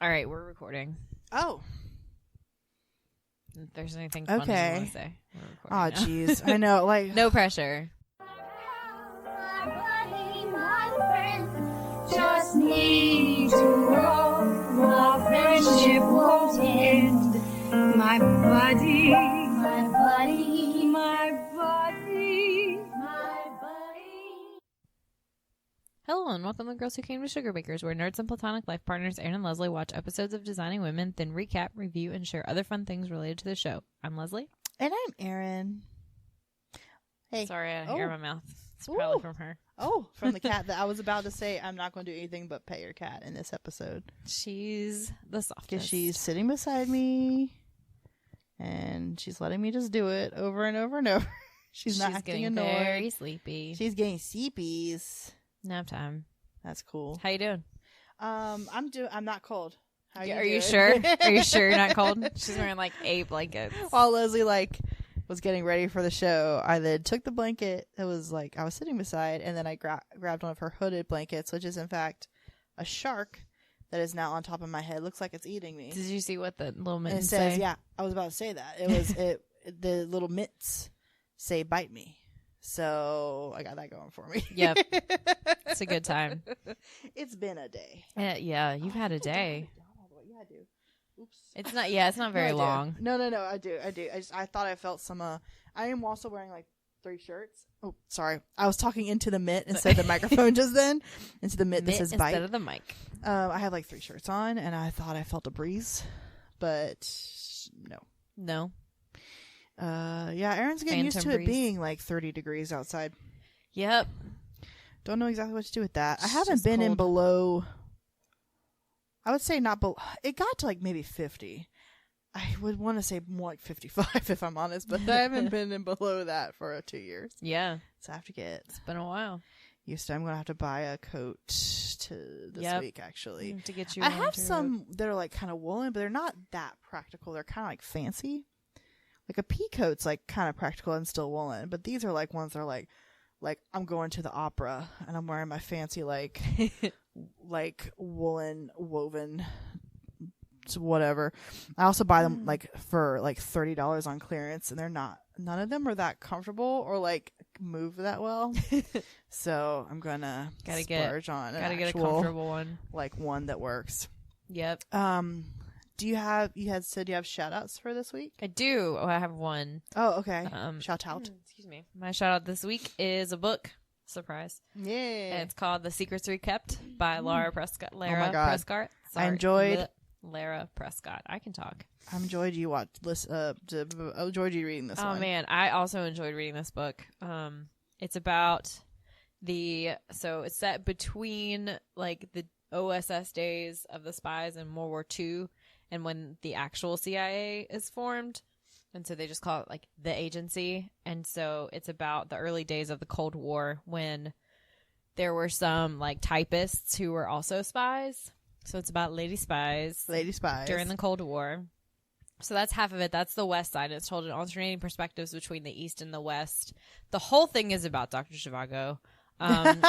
All right, we're recording. Oh. If there's anything funny you want to say, we're recording. Oh, jeez. I know. Like, no pressure. Just need to know our friendship won't end. My buddy, my buddy, my buddy, my buddy. Hello and welcome to Girls Who Came to Sugar Bakers, where nerds and platonic life partners Erin and Leslie watch episodes of Designing Women, then recap, review, and share other fun things related to the show. I'm Leslie. and I'm Erin. Hey. Sorry, I had hair in my mouth. It's Ooh. probably from her. Oh, from the cat that I was about to say I'm not going to do anything but pet your cat in this episode. She's the softest. Because she's sitting beside me, and she's letting me just do it over and over and over. She's not acting getting annoyed. very sleepy. She's getting sleepies. Nap time. That's cool. How you doing? I'm not cold. How Are you you doing? sure? Are you sure you're not cold? She's wearing like 8 blankets. While Leslie was getting ready for the show, I then took the blanket that was I was sitting beside, and then I grabbed one of her hooded blankets, which is in fact a shark that is now on top of my head. Looks like it's eating me. Did you see what the little And it mittens says, say? yeah, I was about to say that. It was the little mitts say bite me. So I got that going for me. Yep. It's a good time. It's been a day. Yeah, you've had a day. Yeah, I do. Oops. It's not very No, I do. long. No, I do. I thought I felt some. I am also wearing 3 shirts. Oh, sorry. I was talking into the mitt instead of the microphone just then. Into the mitt that says bite. Instead of the mic. I have 3 shirts on, and I thought I felt a breeze, but no. No. Yeah, Erin's getting used to Phantom it breeze. being 30 degrees outside. Yep. Don't know exactly what to do with that. I It's haven't just been in cold. below. I would say not below. It got to maybe 50. I would want to say more like 55 if I'm honest, but I haven't been in below that for 2 years. Yeah. So I have to get It's been a while. used to. I'm going to have to buy a coat this week, actually. To get you I one have too. some that are kind of woolen, but they're not that practical. They're kind of fancy. A pea coat's kind of practical and still woolen, but these are ones that are I'm going to the opera and I'm wearing my fancy woolen woven whatever. I also buy them for $30 on clearance, and none of them are that comfortable or move that well. So I'm gonna splurge on an get a actual, comfortable one. one that works. Yep. You had said you have shout outs for this week? I do. Oh, I have one. Oh, okay. Shout out. Excuse me. My shout out this week is a book. Surprise. Yeah. And it's called The Secrets We Kept by Lara Prescott. my God. Prescott. Sorry. I enjoyed Lara Prescott. I can talk. I enjoyed you enjoyed you reading this one. Oh man, I also enjoyed reading this book. It's about it's set between the OSS days of the spies in World War II and when the actual CIA is formed. And so they just call it the agency. And so it's about the early days of the Cold War when there were some typists who were also spies. So it's about lady spies during the Cold War. So that's half of it. That's the West side. It's told in alternating perspectives between the East and the West. The whole thing is about Dr. Zhivago.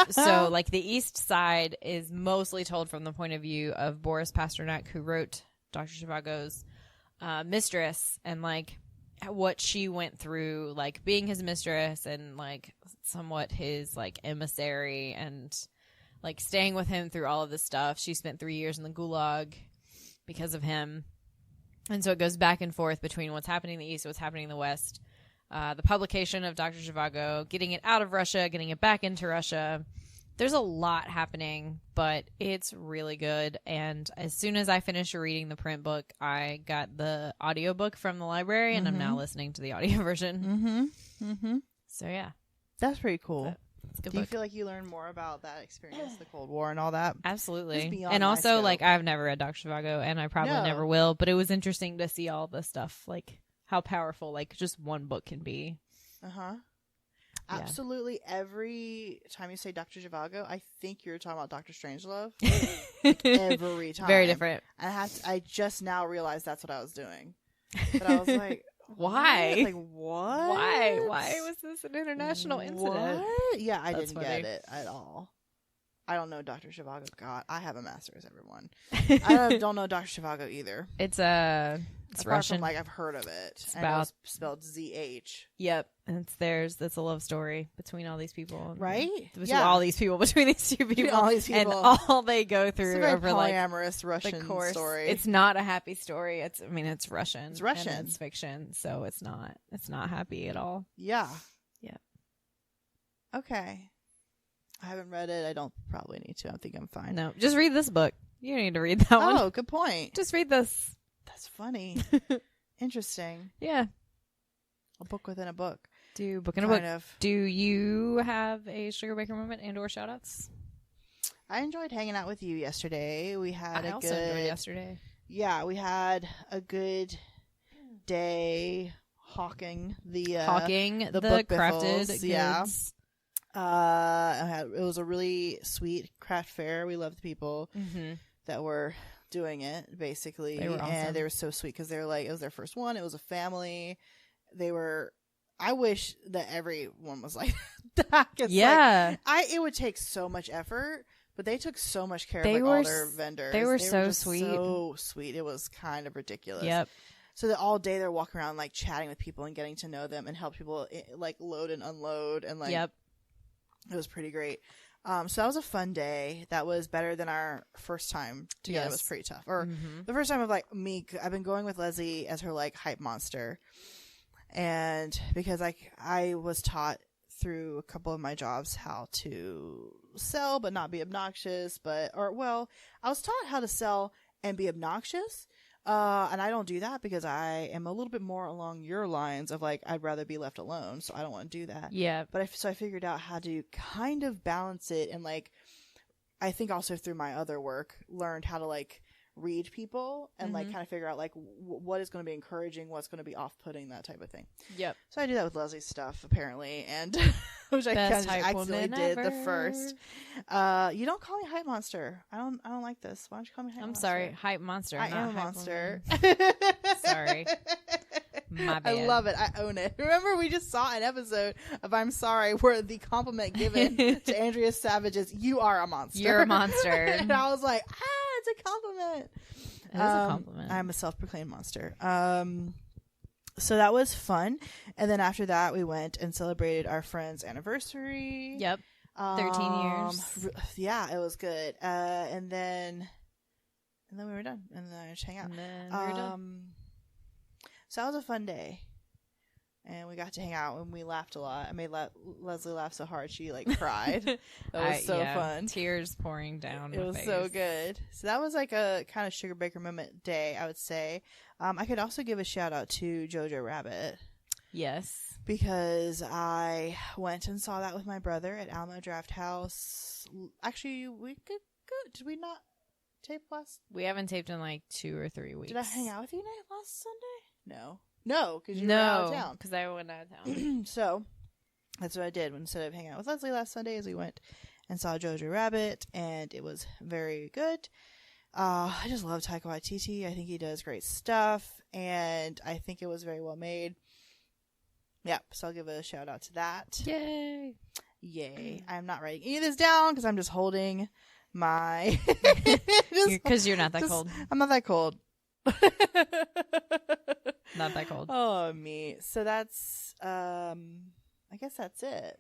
So the East side is mostly told from the point of view of Boris Pasternak, who wrote Dr. Zhivago's mistress, and what she went through, being his mistress and somewhat his emissary, and staying with him through all of this stuff. She spent 3 years in the Gulag because of him. And so it goes back and forth between what's happening in the East and what's happening in the West. The publication of Dr. Zhivago, getting it out of Russia, getting it back into Russia. There's a lot happening, but it's really good. And as soon as I finished reading the print book, I got the audiobook from the library, and I'm now listening to the audio version. So yeah. That's pretty cool. It's a good Do you book. feel like you learned more about that experience, the Cold War and all that? Just Absolutely. beyond And my also, scope. I've never read Dr. Zhivago, and I probably No. never will, but it was interesting to see all the stuff, how powerful, just one book can be. Uh-huh. Yeah. Absolutely. Every time you say Dr. Zhivago, I think you're talking about Dr. Strangelove. Every time. Very different. I just now realized that's what I was doing. But I was like, Why? What? Why was this an international incident? What? Yeah, I That's didn't funny. get it at all. I don't know Dr. Zhivago. God, I have a master's, everyone. I don't know Dr. Zhivago either. It's Apart Russian. from, like, I've heard of it. It's I know about- it's spelled ZH. Yep, and it's theirs. That's a love story between all these people, Right? Between Yeah. all these people, between these two people, all these and people. all they go It's through a very over like polyamorous the Russian course. story. It's not a happy story. It's Russian. It's Russian. And it's fiction, so it's not happy at all. Yeah. Yeah. Okay. I haven't read it. I don't probably need to. I think I'm fine. No, just read this book. You don't need to read that one. Oh, good point. Just read this. That's funny. Interesting. Yeah. A book within a book. Do book in a Kind book. of. Do you have a Sugar Baker moment and or shout outs? I enjoyed hanging out with you yesterday. We had I a also good enjoyed yesterday. Yeah, we had a good day hawking the The book crafted biffles, goods. yeah. It was a really sweet craft fair. We loved the people Mm-hmm. that were doing it, basically. They were awesome. And they were so sweet because they were like, it was their first one. It was a family. I wish that everyone was like that. 'Cause, Yeah. it would take so much effort, but they took so much care They of like, were all their s- vendors. they were just so sweet. So sweet. It was kind of ridiculous. Yep. So that all day they're walking around like chatting with people and getting to know them and help people like load and unload and like Yep. it was pretty great. So that was a fun day. That was better than our first time together. It was Yes. pretty tough. Or Mhm. the first time of like me, I've been going with Leslie as her like hype monster. And because I was taught through a couple of my jobs how to sell but not be obnoxious, I was taught how to sell and be obnoxious. And I don't do that because I am a little bit more along your lines of like, I'd rather be left alone. So I don't want to do that. Yeah. But so I figured out how to kind of balance it. And like, I think also through my other work, learned how to like read people and like Mhm. kind of figure out like what is going to be encouraging, what's going to be off-putting, that type of thing. Yep. So I do that with Leslie's stuff apparently, and which I kind Best of hype accidentally woman did ever. the first. You don't call me hype monster. I don't like this. Why don't you call me hype I'm monster? sorry. Hype monster. I not am a hype monster. woman. Sorry. My I bad. love it. I own it. Remember, we just saw an episode of I'm Sorry where the compliment given to Andrea Savage is, "You are a monster." You're a monster. And I was like, it's a compliment. It is a compliment. I'm a self-proclaimed monster. So that was fun. And then after that, we went and celebrated our friend's anniversary. Yep. 13 years. Yeah, it was good. And then we were done. And then I just hang out. And then we were done. So that was a fun day. And we got to hang out and we laughed a lot. I made Leslie laugh so hard she like cried. That was so fun. Tears pouring down. It my was face. so good. So that was like a kind of Sugar Baker moment day, I would say. I could also give a shout out to Jojo Rabbit Yes. because I went and saw that with my brother at Alamo Draft House. Actually, we could go. Did we not tape last? We haven't taped in like 2 or 3 weeks. Did I hang out with you last Sunday? No, because you were out of town. because I went out of town. So that's what I did. Instead of hanging out with Leslie last Sunday, as we went and saw Jojo Rabbit, and it was very good. I just love Taika Waititi. I think he does great stuff, and I think it was very well made. Yeah, so I'll give a shout out to that. Yay. I'm not writing any of this down because I'm just holding my... Because you're not that cold. I'm not that cold. Not that cold. Oh, me. So that's, I guess that's it.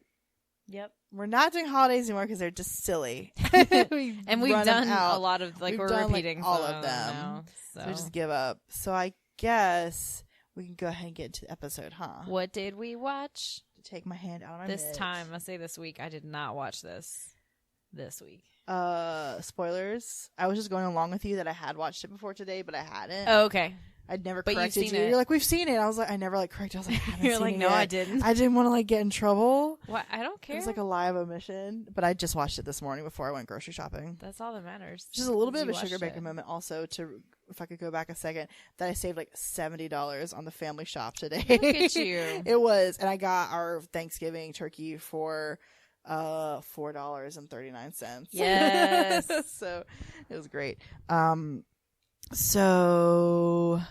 Yep. We're not doing holidays anymore because they're just silly. And we've run them done out. a lot of, like, We've we're done, like, repeating all some of them. now, So we just give up. So I guess we can go ahead and get to the episode, huh? What did we watch Take my hand out of my this mitts. time? I say this week. I did not watch this week. Spoilers. I was just going along with you that I had watched it before today, but I hadn't. Oh, okay. I'd never But you've corrected seen you. it. You're like, we've seen it. I was like, I never like corrected. I was like, I haven't You're seen like, it no, yet. I didn't. I didn't want to like get in trouble. What? I don't It care. was like a lie of omission, but I just watched it this morning before I went grocery shopping. That's all that matters. Just a little bit of You a Sugar watched Baker it. moment also to, if I could go back a second, that I saved like $70 on the family shop today. Look at you. It was, and I got our Thanksgiving turkey for $4.39. Yes. So it was great. So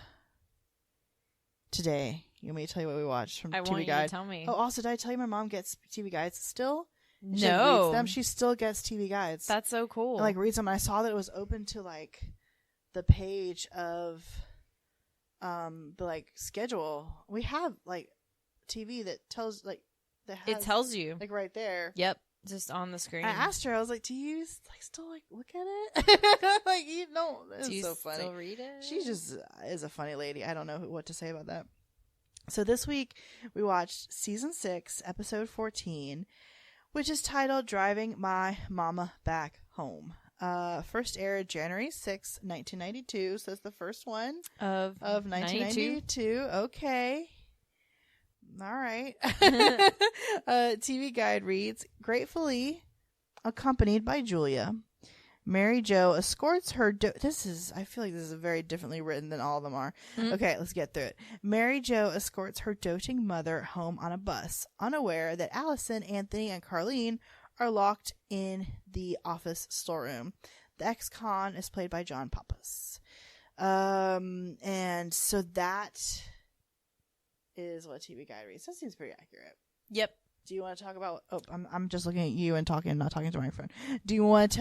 today, you want me to tell you what we watched from I TV want you Guide? to tell me. Oh, also, did I tell you my mom gets TV Guides still? And she No. reads them. She still gets TV guides. That's so cool. And, like, reads them. And I saw that it was open to, like, the page of the, like, schedule. We have, like, TV that tells, like, that has, it tells you. like, right there. Yep. Just on the screen. I asked her, I was like, do you, like, still, like, look at it? Like, you don't. It's Do you so funny. still read it? She just is a funny lady. I don't know what to say about that. So this week we watched season 6, episode 14, which is titled Driving My Mama Back Home. First aired January 6, 1992. So it's the first one of 1992. Okay. All right. TV guide reads, gratefully accompanied by Julia, Mary Jo escorts her I feel like this is very differently written than all of them are. Mm-hmm. Okay, let's get through it. Mary Jo escorts her doting mother home on a bus, unaware that Allison, Anthony, and Carlene are locked in the office storeroom. The ex-con is played by John Pappas. And so that is what TV Guide reads. That seems pretty accurate. Yep. Do you want to talk about? Oh, I'm just looking at you and talking, not talking to my friend. Do you want to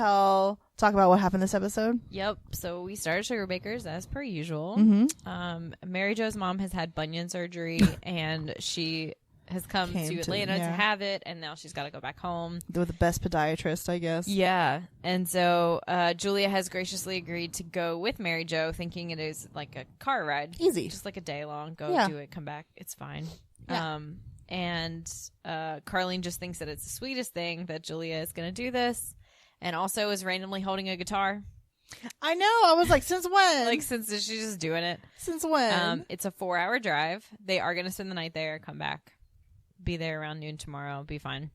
talk about what happened this episode? Yep. So we started Sugar Bakers as per usual. Mm-hmm. Mary Jo's mom has had bunion surgery, and she has come to Atlanta to have it, and now she's got to go back home. With the best podiatrist, I guess. Yeah. And so Julia has graciously agreed to go with Mary Jo, thinking it is like a car ride. Easy. Just like a day long. Go Yeah. do it, come back. It's fine. Yeah. And Carlene just thinks that it's the sweetest thing that Julia is going to do this, and also is randomly holding a guitar. I know. I was like, since when? Like, since she's just doing it. Since when? It's a 4-hour drive. They are going to spend the night there, come back, be there around noon tomorrow, be fine.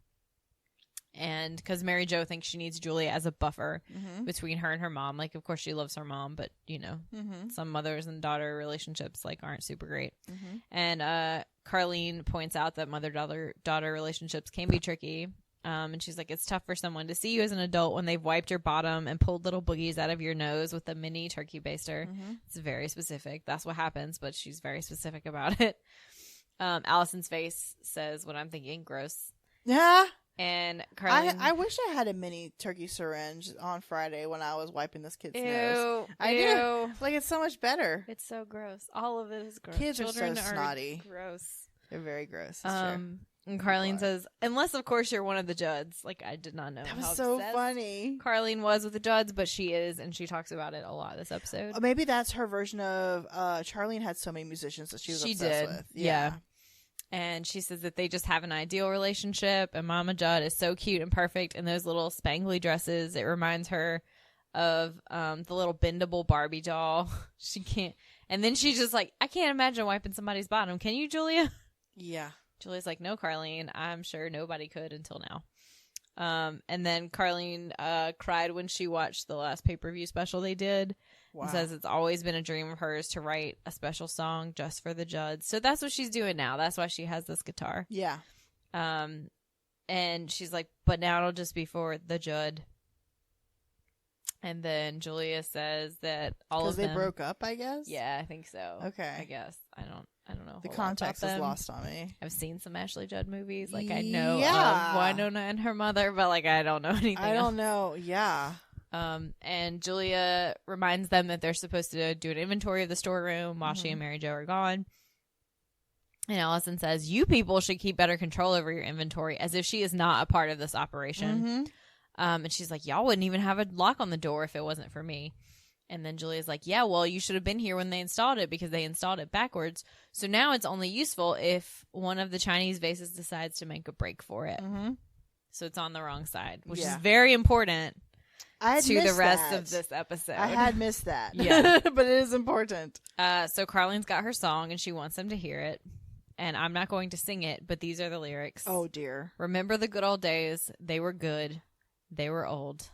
And because Mary Jo thinks she needs Julia as a buffer between her and her mom. Like, of course, she loves her mom, but, you know, some mothers and daughter relationships, like, aren't super great. And Carlene points out that mother-daughter relationships can be tricky. And she's like, it's tough for someone to see you as an adult when they've wiped your bottom and pulled little boogies out of your nose with a mini turkey baster. It's very specific. That's what happens, but she's very specific about it. Allison's face says what I'm thinking, gross. Yeah. And Carlene, I wish I had a mini turkey syringe on Friday when I was wiping this kid's ew, nose. I do. Like, it's so much better. It's so gross. All of it is gross. Kids Children are so snotty. Gross. They're very gross. It's true. And Carlene says, unless of course you're one of the Judds. Like, I did not know. That was how so obsessed funny. Carlene was with the Judds, but she is, and she talks about it a lot this episode. Maybe that's her version of Charlene had so many musicians that she was obsessed with. Yeah. And she says that they just have an ideal relationship, and Mama Judd is so cute and perfect in those little spangly dresses. It reminds her of the little bendable Barbie doll. She can't. And then she's just like, I can't imagine wiping somebody's bottom. Can you, Julia? Yeah. Julia's like, no, Carlene. I'm sure nobody could until now. And then Carlene cried when she watched the last pay-per-view special they did. Wow. And says it's always been a dream of hers to write a special song just for the Judds. So that's what she's doing now. That's why she has this guitar. Yeah. And she's like, but now it'll just be for the Judd. And then Julia says that all of them... Because they broke up, I guess? Yeah, I think so. Okay. I guess. I don't know. The context is lost on me. I've seen some Ashley Judd movies. Like, I know Yeah. of Winona and her mother, but, like, I don't know anything I don't know. Yeah. And Julia reminds them that they're supposed to do an inventory of the storeroom while she and Mary Jo are gone. And Allison says, you people should keep better control over your inventory, as if she is not a part of this operation. And she's like, y'all wouldn't even have a lock on the door if it wasn't for me. And then Julia's like, yeah, well, you should have been here when they installed it, because they installed it backwards. So now it's only useful if one of the Chinese vases decides to make a break for it. So it's on the wrong side, which is very important to the rest of this episode. I had missed that. Yeah. But it is important. So Carlene's got her song, and she wants them to hear it. And I'm not going to sing it, but these are the lyrics. Oh, dear. Remember the good old days. They were good. They were old.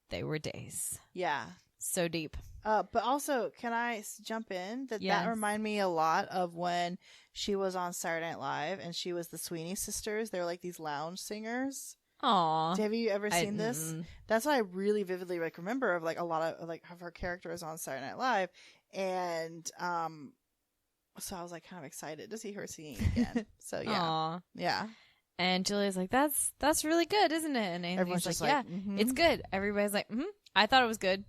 They were days. Yeah. So deep. But also, can I jump in? That reminded me a lot of when she was on Saturday Night Live, and she was the Sweeney sisters. They're like these lounge singers. Aww. Have you ever seen this? That's what I really vividly remember of, like, a lot of her characters on Saturday Night Live. And so I was like kind of excited to see her singing again. So yeah. Aww. Yeah. And Julia's like, that's really good, isn't it? And Anthony's like, yeah, it's good. Everybody's like, I thought it was good.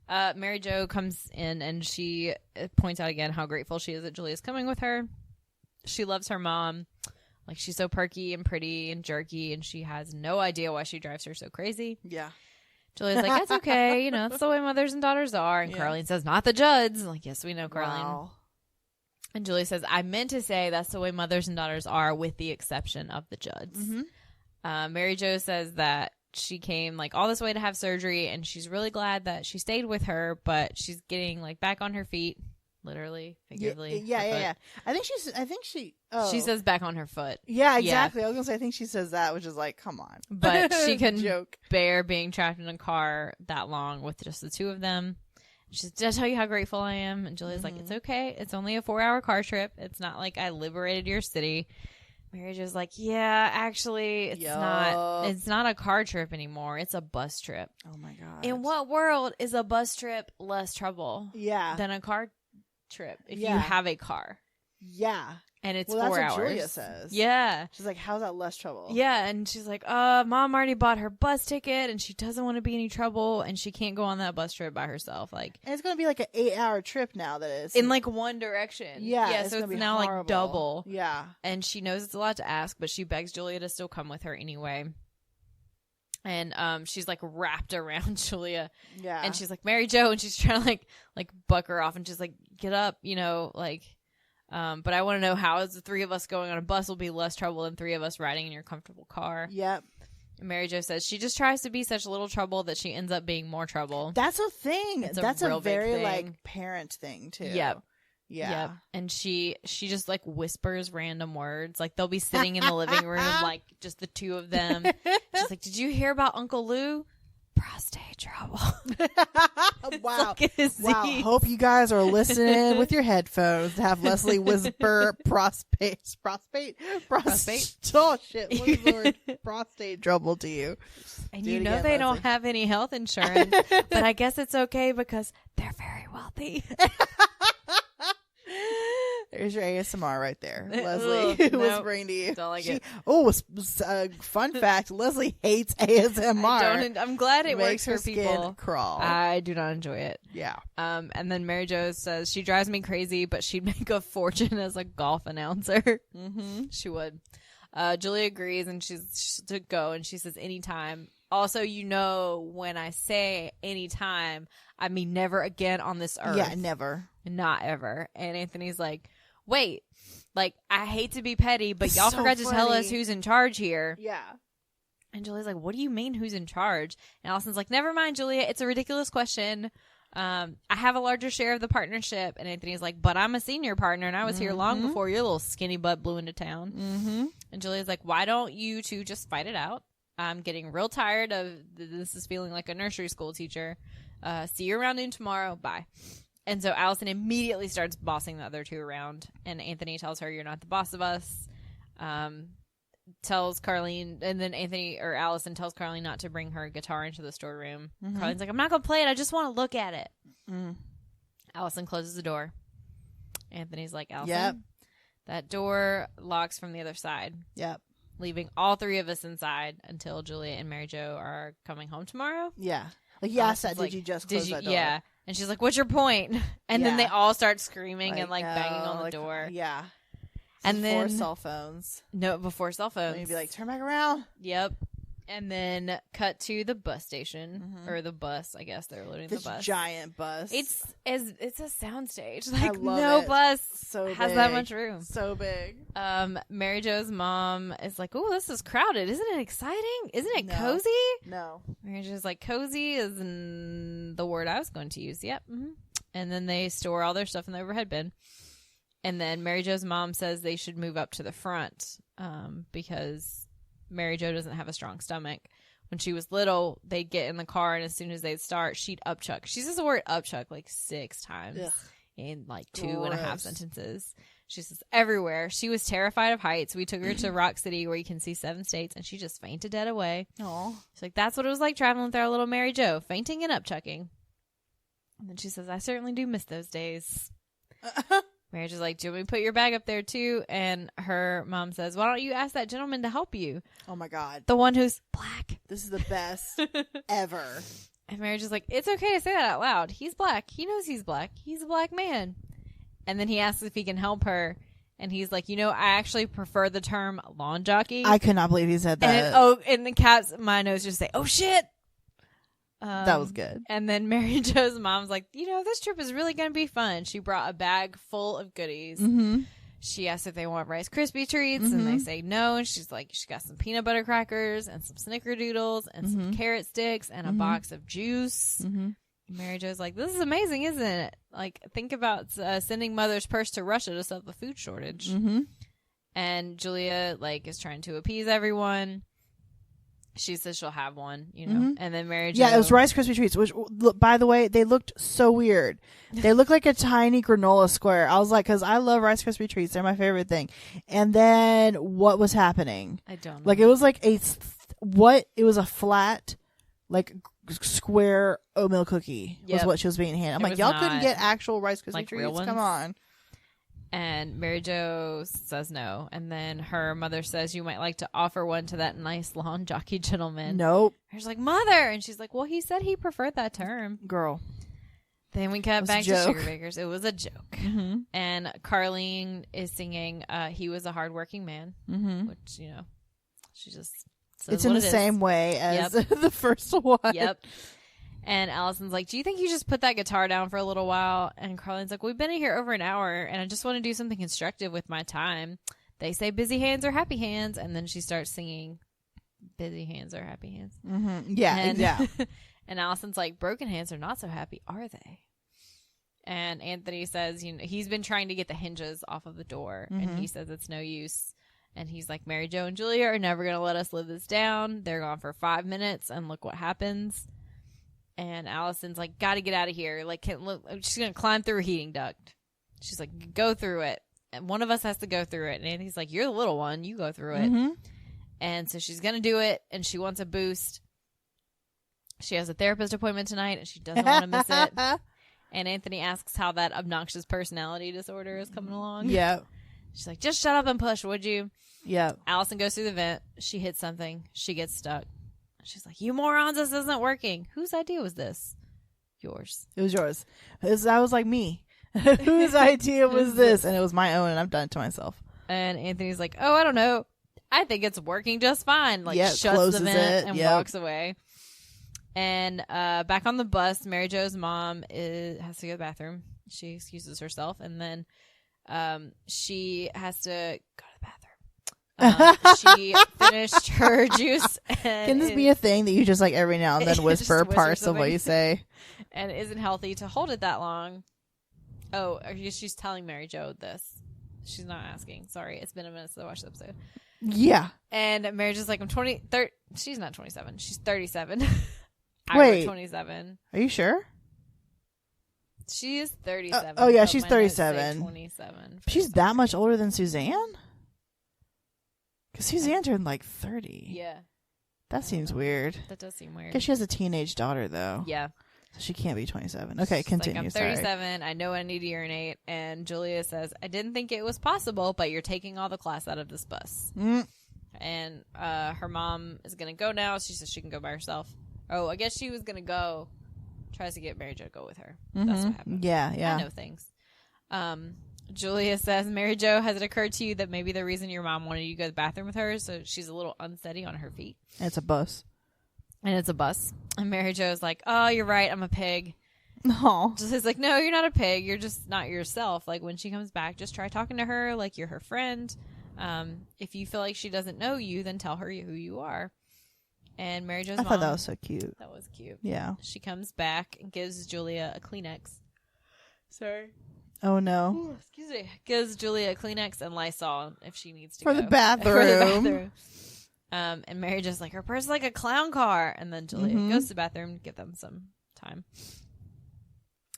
Mary Jo comes in and she points out again how grateful she is that Julia's coming with her. She loves her mom. Like, she's so perky and pretty and jerky, and she has no idea why she drives her so crazy. Yeah. Julia's like, that's okay. You know, that's the way mothers and daughters are. And Carlene says, not the Judds. I'm like, yes, we know, Carlene. Wow. And Julia says, I meant to say that's the way mothers and daughters are, with the exception of the Judds. Mary Jo says that she came like all this way to have surgery, and she's really glad that she stayed with her, but she's getting like back on her feet, literally, figuratively. Yeah. I think she. Oh. She says back on her foot. Yeah, exactly. I was gonna say I think she says that, which is like, come on. But she couldn't joke. bear being trapped in a car that long with just the two of them. She says, did I tell you how grateful I am? And Julia's like, it's okay. It's only a 4-hour car trip. It's not like I liberated your city. Mary Jo's like, yeah, actually, it's not. It's not a car trip anymore. It's a bus trip. Oh my god! In what world is a bus trip less trouble? Than a car trip if you have a car? Yeah, and it's 4 hours. That's what Julia says. Yeah, she's like, how's that less trouble? Yeah, and she's like, mom already bought her bus ticket, and she doesn't want to be any trouble, and she can't go on that bus trip by herself. Like, and it's gonna be like an 8-hour trip now. That is in like one direction. Yeah, so it's now horrible. Like double. Yeah, and she knows it's a lot to ask, but she begs Julia to still come with her anyway. And she's like wrapped around Julia. Yeah, and she's like, Mary Jo, and she's trying to like buck her off, and she's like, get up, you know, like. But I want to know how is the three of us going on a bus will be less trouble than three of us riding in your comfortable car. Yep. And Mary Jo says she just tries to be such little trouble that she ends up being more trouble. That's a thing. That's a very like parent thing too. Yep. Yeah. Yep. And she just like whispers random words. Like they'll be sitting in the living room, like just the two of them. She's like, did you hear about Uncle Lou? Prostate trouble. Wow. Wow. Hope you guys are listening with your headphones to have Leslie whisper prostate. Oh shit. What's the word? Prostate trouble to you. And you know again, they don't have any health insurance, but I guess it's okay because they're very wealthy. There's your ASMR right there. Leslie whispering to you. Don't like it. Oh, fun fact. Leslie hates ASMR. I'm glad it makes works for her people. Skin crawl. I do not enjoy it. Yeah. And then Mary Jo says she drives me crazy, but she'd make a fortune as a golf announcer. She would. Julia agrees, and she's to go, and she says anytime. Also, you know, when I say anytime, I mean never again on this earth. Yeah, never. Not ever. And Anthony's like, wait, like, I hate to be petty, but y'all forgot to tell us who's in charge here. Yeah. And Julia's like, what do you mean who's in charge? And Allison's like, never mind, Julia. It's a ridiculous question. I have a larger share of the partnership. And Anthony's like, but I'm a senior partner, and I was here long before your little skinny butt blew into town. And Julia's like, why don't you two just fight it out? I'm getting real tired of this is feeling like a nursery school teacher. See you around noon tomorrow. Bye. And so Allison immediately starts bossing the other two around. And Anthony tells her, you're not the boss of us. Tells Carlene, and then Allison tells Carlene not to bring her guitar into the storeroom. Carlene's like, I'm not going to play it. I just want to look at it. Allison closes the door. Anthony's like, Allison, that door locks from the other side. Yep. Leaving all three of us inside until Julia and Mary Jo are coming home tomorrow. Yeah. Like, he asked that, did you just close that door? Yeah. And she's like, what's your point? And then they all start screaming and banging on the door. Yeah. And before cell phones. No, before cell phones. Maybe like, turn back around. Yep. And then cut to the bus station or the bus. I guess they're loading the bus. Giant bus. It's a soundstage. Like no bus has that much room. So big. Mary Jo's mom is like, "Oh, this is crowded. Isn't it exciting? Isn't it cozy?" No. Mary Jo's like, "Cozy is the word I was going to use." Yep. And then they store all their stuff in the overhead bin. And then Mary Jo's mom says they should move up to the front because Mary Jo doesn't have a strong stomach. When she was little, they'd get in the car, and as soon as they'd start, she'd upchuck. She says the word upchuck like 6 times in like 2.5 sentences. She says everywhere. She was terrified of heights. We took her to Rock City where you can see 7 states, and she just fainted dead away. Aw. She's like, that's what it was like traveling with our little Mary Jo, fainting and upchucking. And then she says, I certainly do miss those days. Mary Jo's like, do you want me to put your bag up there too? And her mom says, why don't you ask that gentleman to help you? Oh my God. The one who's black. This is the best ever. And Mary Jo's like, it's okay to say that out loud. He's black. He knows he's black. He's a black man. And then he asks if he can help her. And he's like, I actually prefer the term lawn jockey. I could not believe he said that. And the cat's my nose just say, oh shit. That was good. And then Mary Jo's mom's like, this trip is really going to be fun. She brought a bag full of goodies. Mm-hmm. She asked if they want Rice Krispie treats, and they say no. And she's like, she got some peanut butter crackers and some snickerdoodles and some carrot sticks and a box of juice. Mm-hmm. Mary Jo's like, this is amazing, isn't it? Like, think about sending mother's purse to Russia to solve the food shortage. Mm-hmm. And Julia, is trying to appease everyone. She says she'll have one, And then Mary Jo... Yeah, it was Rice Krispie treats, which, by the way, they looked so weird. They looked like a tiny granola square. I was like, because I love Rice Krispie treats. They're my favorite thing. And then what was happening? I don't know. It was like it was a flat, square oatmeal cookie was what she was being handed. I'm like, y'all couldn't get actual Rice Krispie treats? Real ones? Come on. And Mary Jo says no. And then her mother says, you might like to offer one to that nice lawn jockey gentleman. Nope. Mary's like, mother. And she's like, well, he said he preferred that term. Girl. Then we cut back to Sugar Bakers. It was a joke. Mm-hmm. And Carlene is singing, he was a hardworking man, which, she just says it's in the same way as the first one. Yep. And Allison's like, do you think you just put that guitar down for a little while? And Carlene's like, we've been in here over an hour, and I just want to do something constructive with my time. They say busy hands are happy hands. And then she starts singing busy hands are happy hands. Mm-hmm. Yeah. And Allison's like, broken hands are not so happy, are they? And Anthony says, he's been trying to get the hinges off of the door, and he says it's no use. And he's like, Mary Jo and Julia are never going to let us live this down. They're gone for 5 minutes, and look what happens. And Allison's like, got to get out of here. She's going to climb through a heating duct. She's like, go through it. And one of us has to go through it. And Anthony's like, you're the little one. You go through it. Mm-hmm. And so she's going to do it, and she wants a boost. She has a therapist appointment tonight, and she doesn't want to miss it. And Anthony asks how that obnoxious personality disorder is coming along. Yeah. She's like, just shut up and push, would you? Yeah. Allison goes through the vent. She hits something. She gets stuck. She's like, you morons, this isn't working. Whose idea was this? Yours. It was yours. That was like me. Whose idea was this? And it was my own, and I've done it to myself. And Anthony's like, oh, I don't know. I think it's working just fine. Shuts the vent and walks away. And back on the bus, Mary Jo's mom has to go to the bathroom. She excuses herself, and then she has to go to the bathroom. She finished her juice. Can this be a thing that you just every now and then whisper parts of what you say? And it isn't healthy to hold it that long. Oh, she's telling Mary Jo this. She's not asking. Sorry, it's been a minute since I watched the episode. Yeah. And Mary Jo's like, I'm 30. She's not 27. She's 37. Wait. 27. Are you sure? She is 37. Oh yeah, she's 37. 27. She's that much older than Suzanne? Because Suzanne turned 30. Yeah. That seems weird. That does seem weird. Because she has a teenage daughter, though. Yeah. So she can't be 27. Okay, continue. I'm 37. I know I need to urinate. And Julia says, I didn't think it was possible, but you're taking all the class out of this bus. And her mom is going to go now. She says she can go by herself. Oh, I guess she was going to go. Tries to get Mary Jo to go with her. That's what happened. Yeah. I know things. Julia says, Mary Jo, has it occurred to you that maybe the reason your mom wanted you to go to the bathroom with her is so she's a little unsteady on her feet? It's a bus. And it's a bus. And Mary Jo's like, oh, you're right. I'm a pig. No. Julie's like, no, you're not a pig. You're just not yourself. When she comes back, just try talking to her like you're her friend. If you feel like she doesn't know you, then tell her who you are. And Mary Jo's mom. I thought that was so cute. That was cute. Yeah. She comes back and gives Julia a Kleenex. Sorry. Oh, no. Ooh, excuse me. Gives Julia a Kleenex and Lysol if she needs to go. For the bathroom. And Mary just her purse is like a clown car. And then Julia goes to the bathroom to give them some time.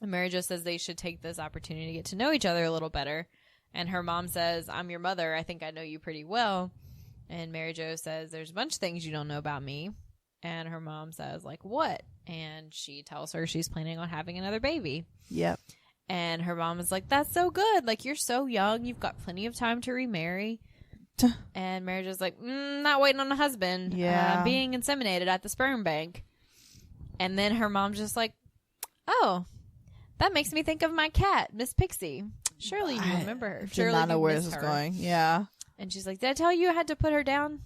And Mary just says they should take this opportunity to get to know each other a little better. And her mom says, I'm your mother. I think I know you pretty well. And Mary Jo says, there's a bunch of things you don't know about me. And her mom says, what? And she tells her she's planning on having another baby. Yep. And her mom is like, that's so good. Like, you're so young. You've got plenty of time to remarry. And Mary Jo's like, not waiting on a husband. Yeah. Being inseminated at the sperm bank. And then her mom's just like, oh, that makes me think of my cat, Miss Pixie. Surely you remember her. Surely did not know you where miss this was her. going. Yeah. And she's like, did I tell you I had to put her down?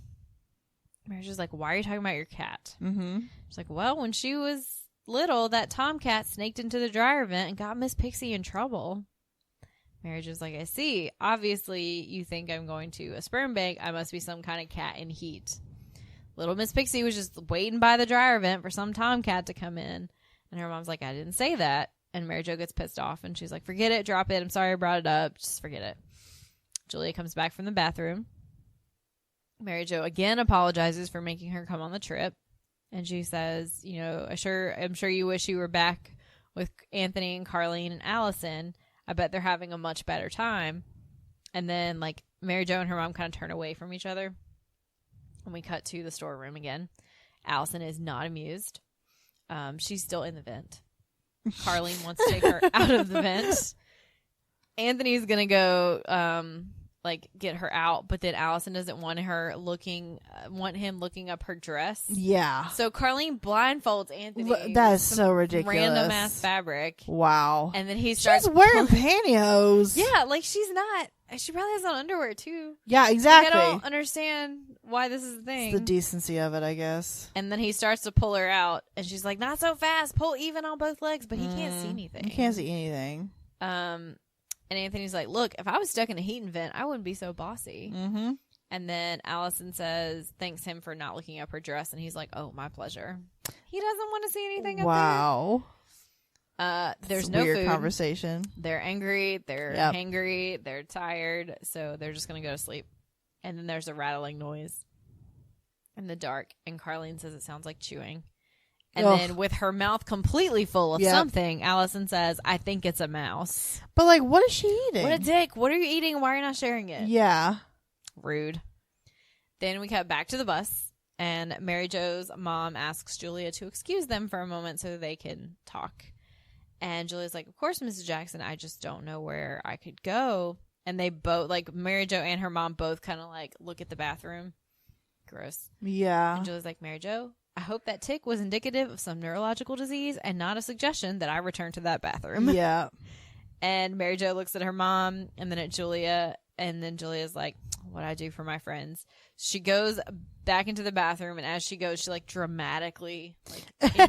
Mary's just like, why are you talking about your cat? Mm-hmm. She's like, well, when she was little, that tomcat snaked into the dryer vent and got Miss Pixie in trouble. Mary's just like, I see. Obviously, you think I'm going to a sperm bank. I must be some kind of cat in heat. Little Miss Pixie was just waiting by the dryer vent for some tomcat to come in. And her mom's like, I didn't say that. And Mary Jo gets pissed off. And she's like, forget it. Drop it. I'm sorry I brought it up. Just forget it. Julia comes back from the bathroom. Mary Jo again apologizes for making her come on the trip. And she says, you know, I'm sure you wish you were back with Anthony and Carlene and Allison. I bet they're having a much better time. And then, like, Mary Jo and her mom kind of turn away from each other. And we cut to the storeroom again. Allison is not amused. She's still in the vent. Carlene wants to take her out of the vent. Anthony's going to go, get her out. But then Allison doesn't want him looking up her dress. Yeah. So Carlene blindfolds Anthony. That is so ridiculous. Random ass fabric. Wow. And then he starts She's wearing pantyhose. Yeah, like she's not. She probably has on underwear too. Yeah, exactly. Like, I don't understand why this is a thing. It's the decency of it, I guess. And then he starts to pull her out, and she's like, "Not so fast. Pull even on both legs." But he can't see anything. He can't see anything. And Anthony's like, "Look, if I was stuck in a heating vent, I wouldn't be so bossy." Mm-hmm. And then Allison thanks him for not looking up her dress, and he's like, "Oh, my pleasure." He doesn't want to see anything up there. Wow. There's It's a no weird food. Conversation. They're angry. They're hangry. They're tired. So they're just going to go to sleep. And then there's a rattling noise in the dark. And Carlene says it sounds like chewing. And then with her mouth completely full of something, Allison says, I think it's a mouse. But, like, what is she eating? What a dick. What are you eating? Why are you not sharing it? Yeah. Rude. Then we cut back to the bus. And Mary Jo's mom asks Julia to excuse them for a moment so they can talk. And Julia's like, of course, Mrs. Jackson, I just don't know where I could go. And they both, like, Mary Jo and her mom both kind of, like, look at the bathroom. Gross. Yeah. And Julia's like, Mary Jo, I hope that tick was indicative of some neurological disease and not a suggestion that I return to that bathroom. Yeah. And Mary Jo looks at her mom and then at Julia. And then Julia's like, what I do for my friends. She goes back into the bathroom, and as she goes, she like dramatically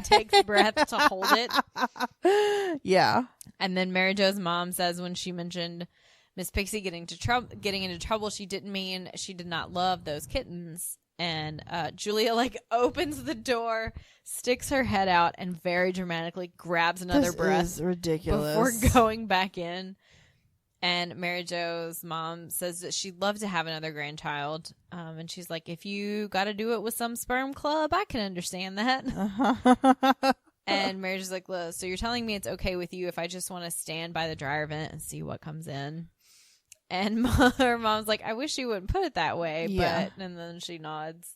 takes breath to hold it. Yeah. And then Mary Jo's mom says when she mentioned Miss Pixie getting into trouble, she didn't mean she did not love those kittens. And Julia like opens the door, sticks her head out, and very dramatically grabs another breath. This is ridiculous. Before going back in. And Mary Jo's mom says that she'd love to have another grandchild. And she's like, if you got to do it with some sperm club, I can understand that. And Mary Jo's like, look, so you're telling me it's okay with you if I just want to stand by the dryer vent and see what comes in? And her mom's like, I wish you wouldn't put it that way. Yeah. But, and then she nods.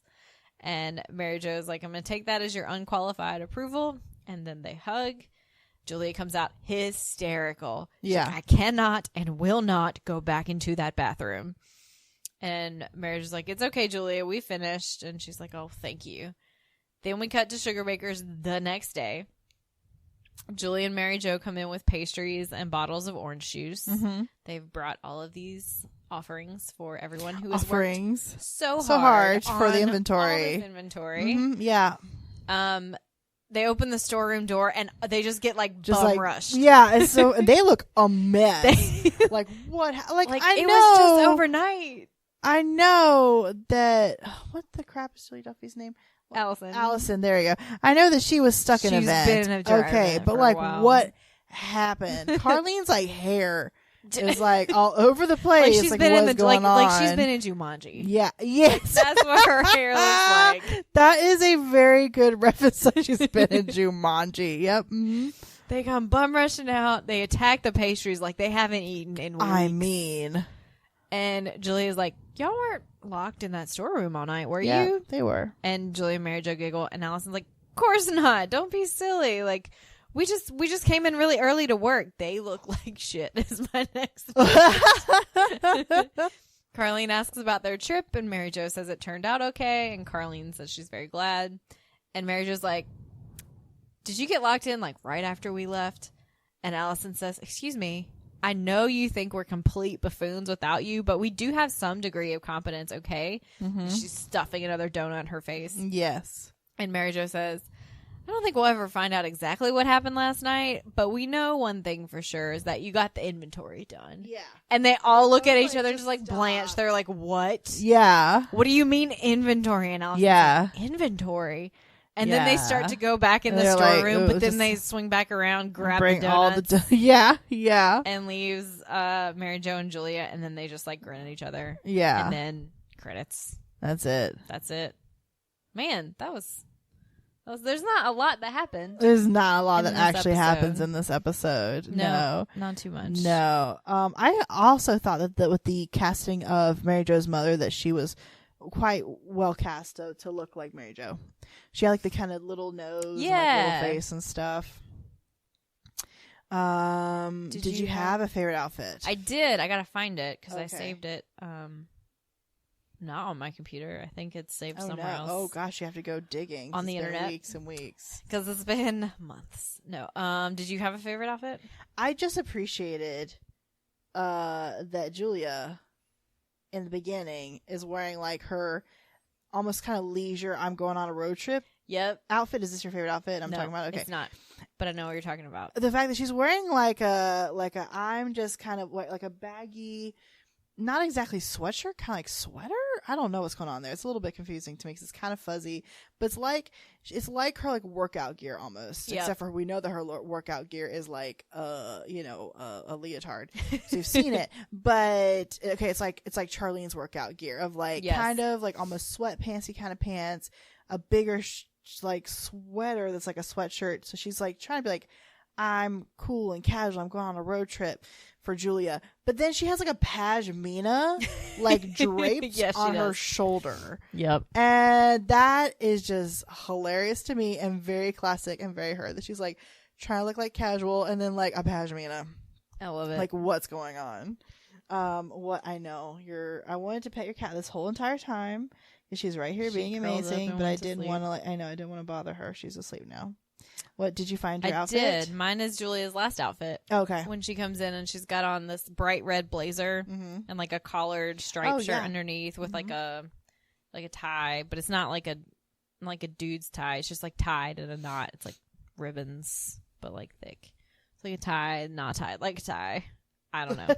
And Mary Jo's like, I'm going to take that as your unqualified approval. And then they hug. Julia comes out hysterical. She's like, I cannot and will not go back into that bathroom. And Mary's like, it's okay, Julia. We finished. And she's like, oh, thank you. Then we cut to Sugar Baker's the next day. Julia and Mary Jo come in with pastries and bottles of orange juice. Mm-hmm. They've brought all of these offerings for everyone who has worked so hard for the inventory. All this inventory. Mm-hmm. Yeah. They open the storeroom door and they just get rushed. Yeah, and so they look a mess. Like what? Like I know it was just overnight. I know that. What the crap is Julie Duffy's name? Allison. There you go. I know that she was stuck in a vent. Been in a dryer vent but for like a while. what happened? Carlene's like hair is like all over the place. Like she's been in going on? Like she's been in Jumanji. Yeah. Yes. That's what her hair looks like. That is a very good reference. She's been in Jumanji. Yep. Mm-hmm. They come bum rushing out. They attack the pastries like they haven't eaten in weeks. I mean. And Julia's like, y'all weren't locked in that storeroom all night, were you? They were. And Julia and Mary Jo giggle. And Allison's like, of course not. Don't be silly. Like, We just came in really early to work. They look like shit is my next. Carlene asks about their trip, and Mary Jo says it turned out okay, and Carlene says she's very glad. And Mary Jo's like, did you get locked in like right after we left? And Allison says, excuse me, I know you think we're complete buffoons without you, but we do have some degree of competence, okay? Mm-hmm. She's stuffing another donut in her face. Yes. And Mary Jo says, I don't think we'll ever find out exactly what happened last night, but we know one thing for sure is that you got the inventory done. Yeah. And they all look at each like, other just just like stop. blanche. They're like, what? Yeah. What do you mean inventory? And Allison's Yeah. like, inventory. And then they start to go back in And the they're like, storeroom, "Ooh, but then just they swing back around, grab Bring the all donuts, the yeah. and leaves Mary Jo and Julia, and then they just like grin at each other. Yeah. And then credits. That's it. That's it. Man, that was there's not a lot that happened. There's not a lot In that this actually episode. happens in this episode. No. Not too much. No. I also thought that with the casting of Mary Jo's mother, that she was quite well cast to look like Mary Jo. She had like the kind of little nose, and, like, little face and stuff. Did you have a favorite outfit? I did. I gotta find it because I Okay. saved it. Not on my computer. I think it's saved somewhere no. else. Oh gosh, you have to go digging On the It's been internet? weeks and weeks. Because it's been months. No. Did you have a favorite outfit? I just appreciated that Julia in the beginning is wearing like her almost kind of leisure I'm going on a road trip Yep. outfit. Is this your favorite outfit I'm No, talking about? Okay. it's not. But I know what you're talking about. The fact that she's wearing like a I'm just kind of like a baggy, not exactly sweatshirt, kind of like sweater. I don't know what's going on there. It's a little bit confusing to me because it's kind of fuzzy, but it's like her like workout gear almost. Yep. Except for we know that her workout gear is like a leotard. So you've seen it, but okay, it's like Charlene's workout gear of like Yes. kind of like almost sweatpantsy kind of pants, a bigger like sweater that's like a sweatshirt. So she's like trying to be like, I'm cool and casual. I'm going on a road trip for Julia. But then she has like a pashmina like draped Yes, she on her does. shoulder. Yep. And that is just hilarious to me and very classic and very her that she's like trying to look like casual and then like a pashmina. I love it. Like what's going on? What I know I wanted to pet your cat this whole entire time because she's right here She being curled up amazing, and but I went to didn't sleep. want to I didn't want to bother her. She's asleep now. What did you find your I outfit? did. Mine is Julia's last outfit. Okay. When she comes in and she's got on this bright red blazer Mm-hmm. and like a collared striped Oh, shirt yeah. underneath with Mhm. like a tie, but it's not like a dude's tie. It's just like tied in a knot. It's like ribbons, but like thick. It's like a tie, not tied, like a tie. I don't know.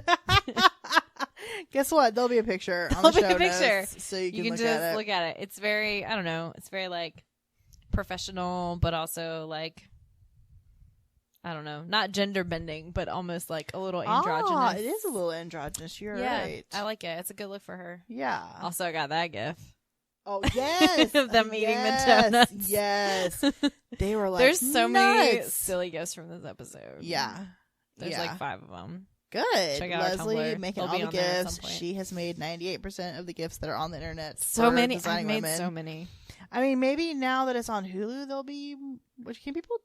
Guess what? There'll be a picture on There'll the be a show picture. notes so you can, You can look just at it. look at it. It's very, I don't know. It's very like professional, but also like, I don't know, not gender bending, but almost like a little androgynous. Ah, it is a little androgynous. You're right. I like it. It's a good look for her. Yeah. Also, I got that gif. Oh yes, Of them eating the Yes, donuts. Yes, they were like. There's so many nuts. silly gifts from this episode. Yeah, There's yeah. like 5 of them. Good. Check out our Leslie Tumblr. making They'll all be the on there at gifts. some point. She has made 98% of the gifts that are on the internet. So for many. I've Designing made Women. so many. I mean, maybe now that it's on Hulu, there'll be. Can people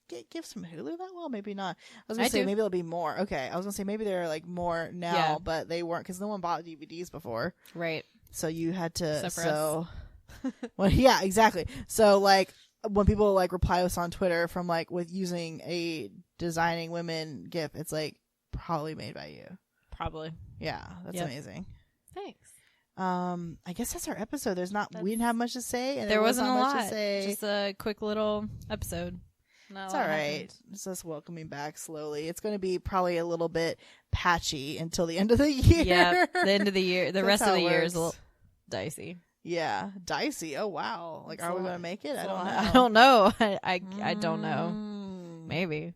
get gifts from Hulu that well? Maybe not. I was gonna I say do. maybe there'll be more. Okay, I was gonna say maybe there are like more now, Yeah. but they weren't because no one bought DVDs before, Right. so you had to. Except for So, well, yeah, exactly. So like when people like reply to us on Twitter from like with using a Designing Women GIF, it's like probably made by you. Probably. Yeah, that's Yep. amazing. Thanks. I guess that's our episode. We didn't have much to say, and There wasn't a not much lot. to say. Just a quick little episode. Not It's a all lot right. happened. It's just welcoming back slowly. It's going to be probably a little bit patchy until the end of the year. Yeah. The end of the year. The That's rest of how the it year is a works. little dicey. Yeah, dicey. Oh wow! Like, It's are a we lot. going to make it? I It's a don't lot. know. I don't know. I don't know. Mm. Maybe.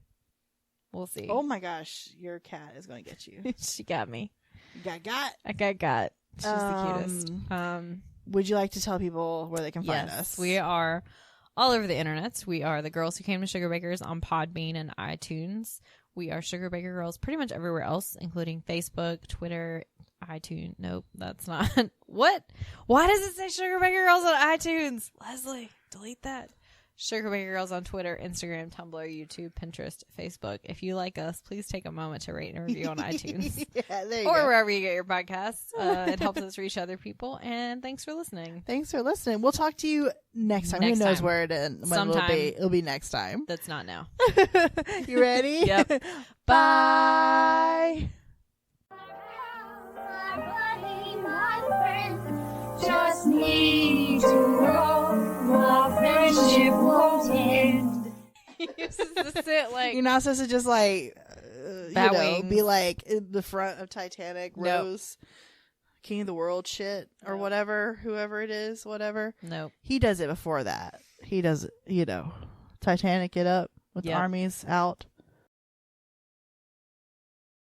We'll see. Oh my gosh, your cat is going to get you. She got me. Got. I got. She's the cutest. Would you like to tell people where they can find Yes, us? we are all over the internet. We are the Girls Who Came to Sugar Bakers on Podbean and iTunes. We are Sugar Baker Girls pretty much everywhere else, including Facebook, Twitter, iTunes. Nope, that's not. What? Why does it say Sugar Baker Girls on iTunes? Leslie, delete that. Sugar Baker Girls on Twitter, Instagram, Tumblr, YouTube, Pinterest, Facebook. If you like us, please take a moment to rate and review on iTunes. Yeah, there you or go. wherever you get your podcasts. It helps us reach other people. And thanks for listening. Thanks for listening. We'll talk to you next time. Next Who knows time. where it is? When Sometime. it'll be next time. That's not now. You ready? Yep. Bye. My buddy, my friend, just need to go. Our friendship won't end. He uses to sit like... You're not supposed to just like, Bat you know, wings. be like in the front of Titanic, Nope. Rose, King of the World shit, or Nope. whatever, whoever it is, whatever. Nope. He does it before that. He does it, you know, Titanic it up with Yep. armies out.